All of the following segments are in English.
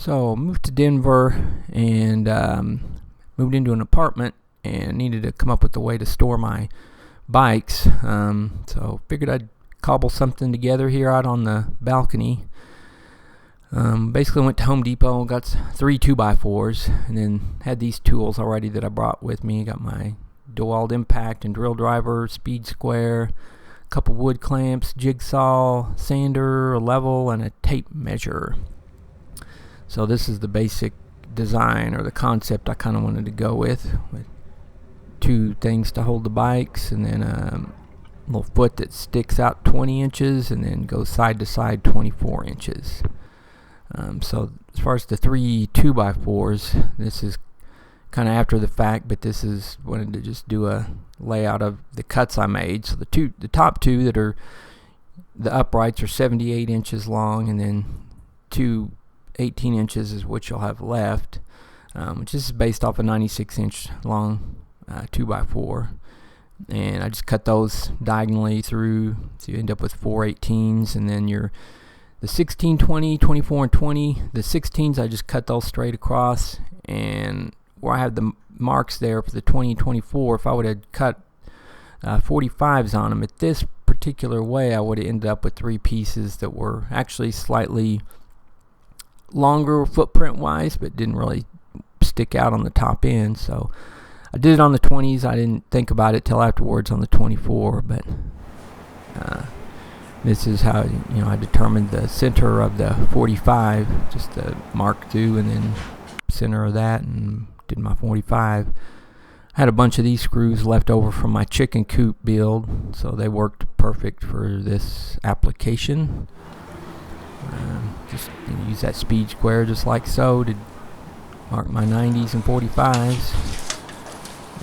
So moved to Denver and moved into an apartment and needed to come up with a way to store my bikes. So figured I'd cobble something together here out on the balcony. Basically went to Home Depot and got 3 2x4s and then had these tools already that I brought with me. Got my DeWalt impact and drill driver, speed square, a couple wood clamps, jigsaw, sander, a level, and a tape measure. So this is the basic design or the concept I kind of wanted to go with 2 things to hold the bikes, and then a little foot that sticks out 20 inches and then goes side to side 24 inches. So as far as the 3 2x4s, this is kind of after the fact, but this is wanted to just do a layout of the cuts I made. So the top 2 that are the uprights are 78 inches long, and then 2 18 inches is what you'll have left, which is based off a 96 inch long 2x4, and I just cut those diagonally through, so you end up with 4 18s, and then the 16, 20, 24, and 20. The 16s I just cut those straight across, and where I have the marks there for the 20 and 24, if I would have cut 45s on them at this particular way, I would have ended up with 3 pieces that were actually slightly longer footprint wise, but didn't really stick out on the top end. So I did it on the 20s. I didn't think about it till afterwards on the 24, but this is how I determined the center of the 45, just the mark 2 and then center of that, and did my 45. I had a bunch of these screws left over from my chicken coop build, so they worked perfect for this application. Just use that speed square just like so to mark my 90s and 45s,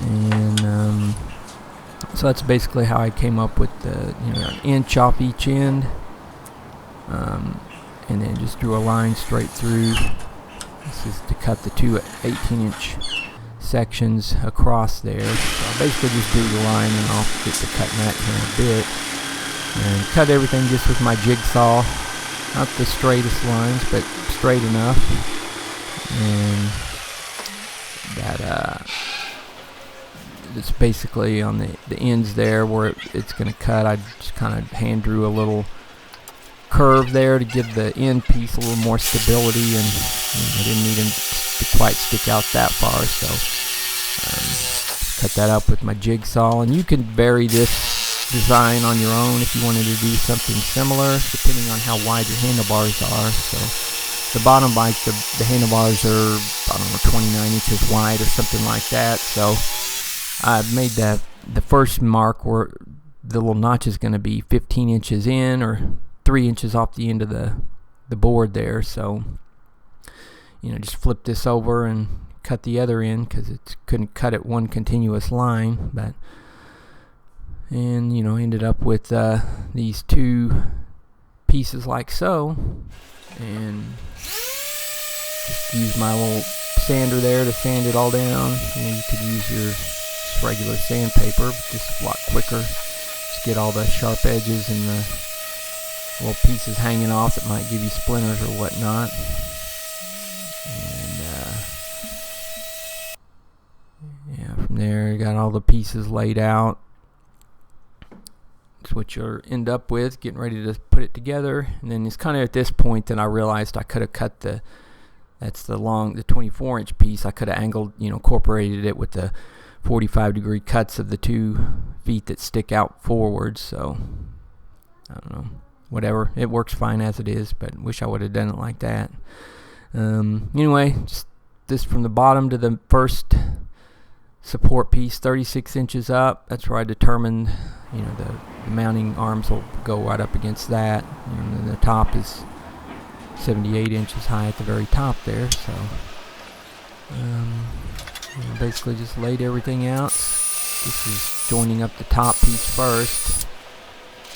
and so that's basically how I came up with the an inch off each end, and then just drew a line straight through. This is to cut the 2 18-inch sections across there. So I basically just drew the line, and I'll get to cutting that here in a bit, and cut everything just with my jigsaw. Not the straightest lines, but straight enough. And that it's basically on the ends there where it's going to cut. I just kind of hand drew a little curve there to give the end piece a little more stability, and I didn't need them to quite stick out that far, so cut that up with my jigsaw. And you can vary this design on your own if you wanted to do something similar, depending on how wide your handlebars are. So the bottom bike, the handlebars are 29 inches wide or something like that. So I made the first mark where the little notch is going to be 15 inches in, or 3 inches off the end of the board there. So just flip this over and cut the other end, because it couldn't cut it one continuous line, and ended up with these 2 pieces like so, and just use my little sander there to sand it all down. You could use your regular sandpaper, but this is a lot quicker. Just get all the sharp edges and the little pieces hanging off that might give you splinters or whatnot. And from there, you got all the pieces laid out. That's what you'll end up with, getting ready to put it together. And then it's kind of at this point that I realized I could have cut the 24 inch piece. I could have angled, incorporated it with the 45-degree cuts of the 2 feet that stick out forward. So I don't know, whatever, it works fine as it is, but wish I would have done it like that. Anyway, just this from the bottom to the first support piece, 36 inches up. That's where I determined the mounting arms will go right up against that, and then the top is 78 inches high at the very top there. So basically just laid everything out. This is joining up the top piece first,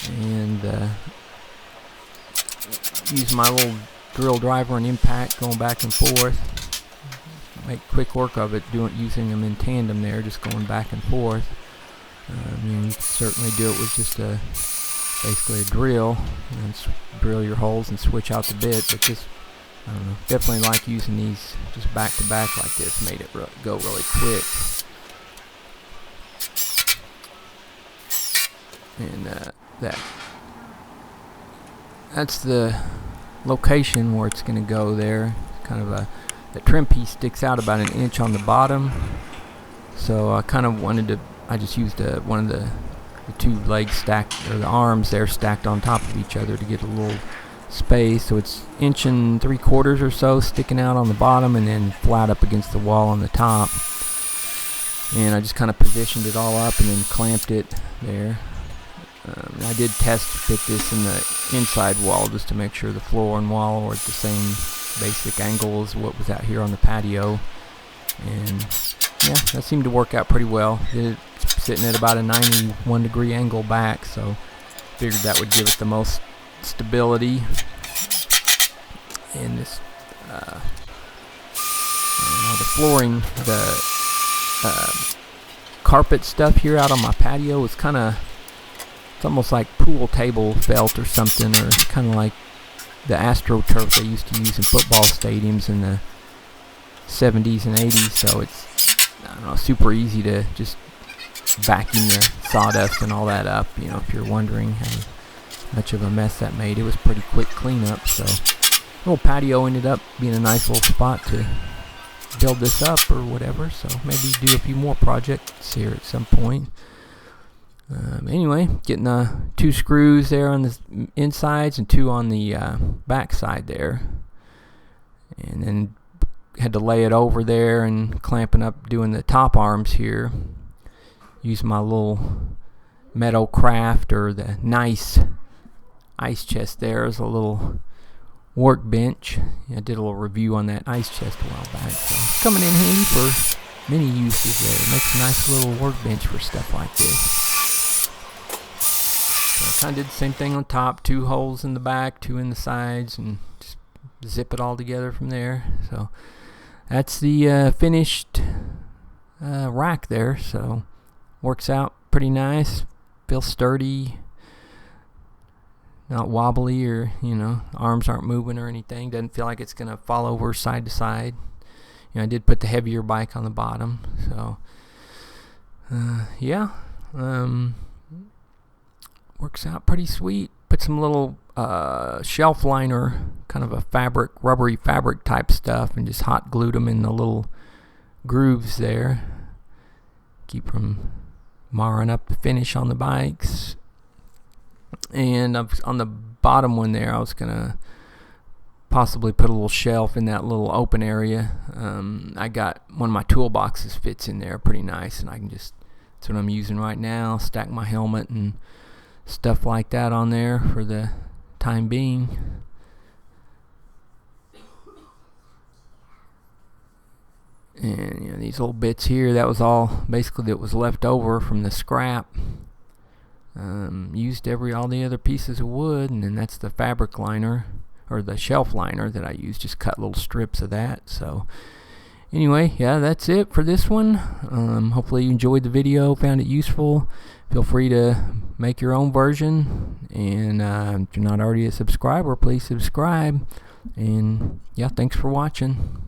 and use my little drill driver and impact going back and forth. Make quick work of it, using them in tandem there, just going back and forth. You can certainly do it with just basically a drill, and then drill your holes and switch out the bit, but just I don't know. Definitely like using these just back to back like this. Made it go really quick. And that's the location where it's going to go there. Kind of the trim piece sticks out about 1 inch on the bottom. So I kind of wanted to, I just used one of the two legs stacked, or the arms there stacked on top of each other to get a little space. So it's 1 3/4 inches or so sticking out on the bottom and then flat up against the wall on the top. And I just kind of positioned it all up and then clamped it there. I did test fit this in the inside wall just to make sure the floor and wall were at the same basic angle as what was out here on the patio. And yeah, that seemed to work out pretty well. It sitting at about a 91-degree angle back, so figured that would give it the most stability. And this, the flooring, the carpet stuff here out on my patio was kind of, it's almost like pool table felt or something, or kind of like the AstroTurf they used to use in football stadiums in the 70s and 80s. So it's, I don't know, super easy to just vacuum the sawdust and all that up. You know, if you're wondering how much of a mess that made, it was pretty quick cleanup. So the little patio ended up being a nice little spot to build this up or whatever. So maybe do a few more projects here at some point. Anyway, getting 2 screws there on the insides and 2 on the back side there, and then had to lay it over there and clamping up, doing the top arms here. Use my little Meadow Craft, or the nice ice chest there as a little workbench. I did a little review on that ice chest a while back, so it's coming in handy for many uses there. It makes a nice little workbench for stuff like this. So I kind of did the same thing on top, 2 holes in the back, 2 in the sides, and just zip it all together from there. So that's the finished rack there. So works out pretty nice, feels sturdy, not wobbly, or, you know, arms aren't moving or anything. Doesn't feel like it's gonna fall over side to side. You know, I did put the heavier bike on the bottom, so yeah, works out pretty sweet. Put some little shelf liner, kind of a fabric, rubbery fabric type stuff, and just hot glued them in the little grooves there. Keep from marring up the finish on the bikes. And on the bottom one there, I was gonna possibly put a little shelf in that little open area. I got one of my toolboxes fits in there pretty nice, and I can just, that's what I'm using right now, stack my helmet and stuff like that on there for the time being. And, you know, these little bits here, that was all basically that was left over from the scrap. Used all the other pieces of wood, and then that's the fabric liner, or the shelf liner that I used. Just cut little strips of that. So anyway, yeah, that's it for this one. Hopefully you enjoyed the video, found it useful. Feel free to make your own version, and if you're not already a subscriber, please subscribe. And yeah, thanks for watching.